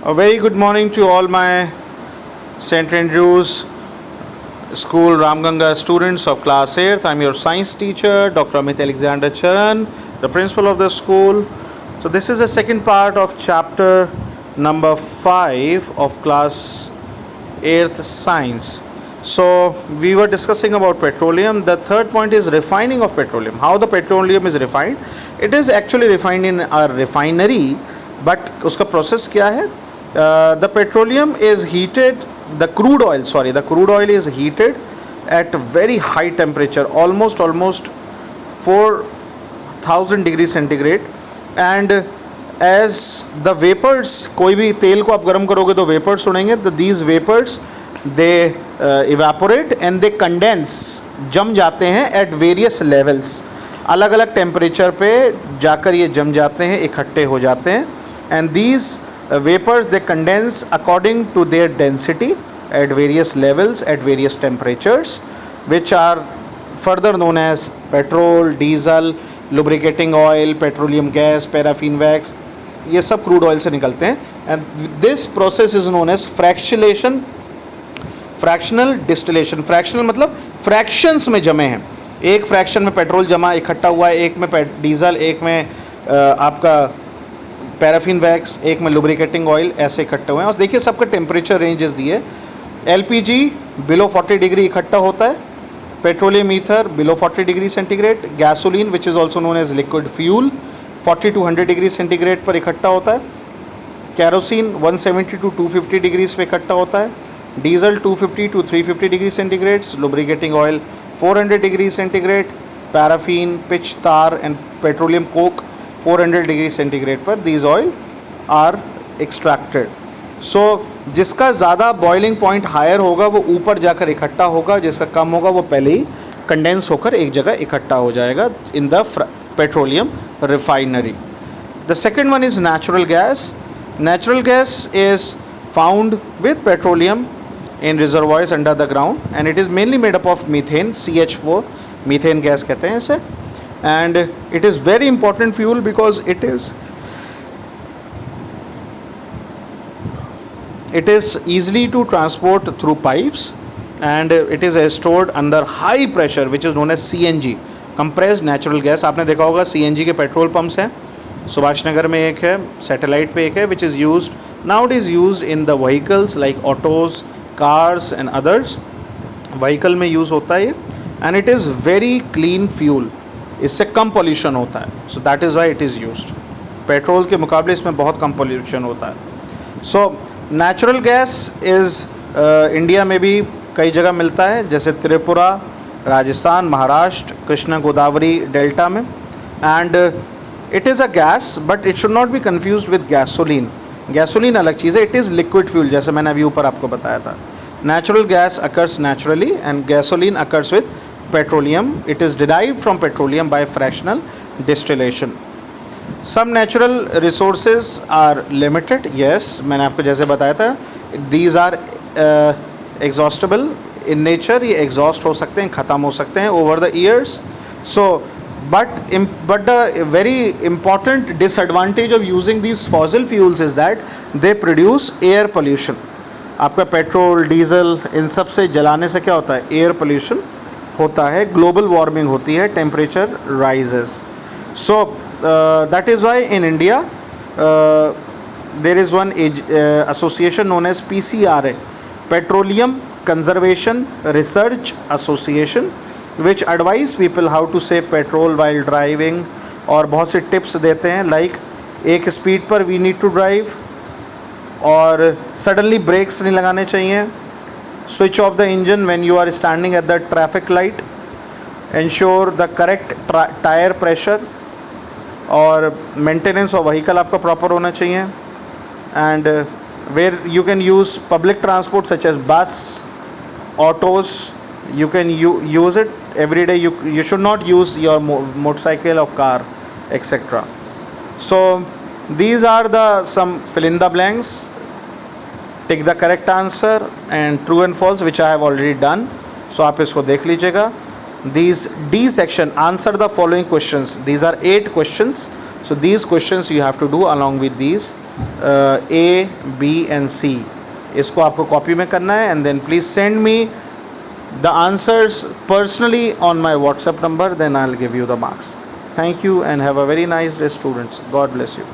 A very good morning to all my St. Andrews School Ramganga students of class 8th. I'm your science teacher, Dr. Amit Alexander Charan, the principal of the school. So this is the second part of chapter number 5 of class 8th science. So we were discussing about petroleum. The third point is refining of petroleum. How the petroleum is refined. It is actually refined in a refinery, but उसका process क्या है? The petroleum is heated, the crude oil is heated at very high temperature, almost 4000 degrees centigrade, and as the vapors, कोई भी तेल को आप गर्म करोगे तो vapors उड़ेंगे, तो these vapors they evaporate and they condense, जम जाते हैं at various levels, अलग अलग टेम्परेचर पे जाकर ये जम जाते हैं, इकट्ठे हो जाते हैं, and these vapors they condense according to their density at various levels at various temperatures, which are further known as petrol, diesel, lubricating oil, petroleum gas, paraffin wax. ये सब crude oil से निकलते हैं, and this process is known as fractionation, fractional distillation. Fractional मतलब fractions में जमे हैं, एक फ्रैक्शन में पेट्रोल जमा इकट्ठा हुआ है, एक में डीजल, एक में आपका पैराफिन वैक्स, एक में लुब्रिकेटिंग ऑयल, ऐसे इकट्ठे हुए हैं. और देखिए सबका टेम्परेचर रेंजेस दिए. एलपीजी बिलो 40 डिग्री इकट्ठा होता है, petroleum ether below 40 degree centigrade, gasoline which is also known as liquid fuel 40 to 100 degree centigrade पर इकट्ठा होता है, कैरोसिन 170 to 250 डिग्रीज पे इकट्ठा होता है, diesel 250 to 350 degree centigrades, lubricating oil 400 degree centigrade, paraffin, pitch, tar and petroleum coke 400 degree centigrade पर these oil are extracted. So जिसका ज़्यादा बॉइलिंग पॉइंट हायर होगा वो ऊपर जाकर इकट्ठा होगा, जिसका कम होगा वो पहले ही कंडेंस होकर एक जगह इकट्ठा हो जाएगा in the petroleum refinery. The second one is natural gas. Natural gas is found with petroleum in reservoirs under the ground, and it is mainly made up of methane, CH4, methane gas कहते हैं इसे, and it is very important fuel because it is easily to transport through pipes, and it is stored under high pressure which is known as CNG, compressed natural gas. आपने देखा होगा CNG के petrol pumps हैं, सुभाष नगर में एक है, satellite पे एक है, which is used nowadays used in the vehicles like autos, cars and others. Vehicle में यूज़ होता है ये, and it is very clean fuel, इससे कम पॉल्यूशन होता है, so that is why it is used. Petrol के मुकाबले इसमें बहुत कम पॉल्यूशन होता है. so natural gas is India में भी कई जगह मिलता है, जैसे त्रिपुरा, राजस्थान, महाराष्ट्र, कृष्णा गोदावरी डेल्टा में, and it is a gas but it should not be confused with gasoline. Gasoline अलग चीज़ है, इट इज़ लिक्विड फ्यूल, जैसे मैंने अभी ऊपर आपको बताया था. Natural gas occurs naturally and gasoline occurs with petroleum. It is derived from petroleum by fractional distillation. Some natural resources are limited, yes, मैंने आपको जैसे बताया था, these are exhaustible in nature. ये एग्जॉस्ट हो सकते हैं, ख़त्म हो सकते हैं over the years. So but the very important disadvantage of using these fossil fuels is that they produce air pollution. आपका पेट्रोल, डीजल, इन सब से जलाने से क्या होता है? एयर पोल्यूशन होता है, ग्लोबल वार्मिंग होती है, temperature rises. So that is why in India there is one association known as PCRA, petroleum conservation research association, which advise people how to save petrol while driving, और बहुत से tips देते हैं, like एक speed पर we need to drive, और suddenly breaks नहीं लगाने चाहिए, switch off the engine when you are standing at the traffic light, ensure the correct tire pressure, और मेंटेनेंस ऑफ व्हीकल आपका प्रॉपर होना चाहिए, and where you can use public transport such as bus, autos, you can use it every day. You should not use your motorcycle or car, etc. So these are the some fill in the blanks, take the correct answer and true and false, which I have already done. So आप इसको देख लीजिएगा. These D section, answer the following questions. These are 8 questions. So these questions you have to do along with these A, B and C, इसको आपको copy में करना है and then please send me the answers personally on my WhatsApp number, then I'll give you the marks. Thank you and have a very nice day, students. God bless you.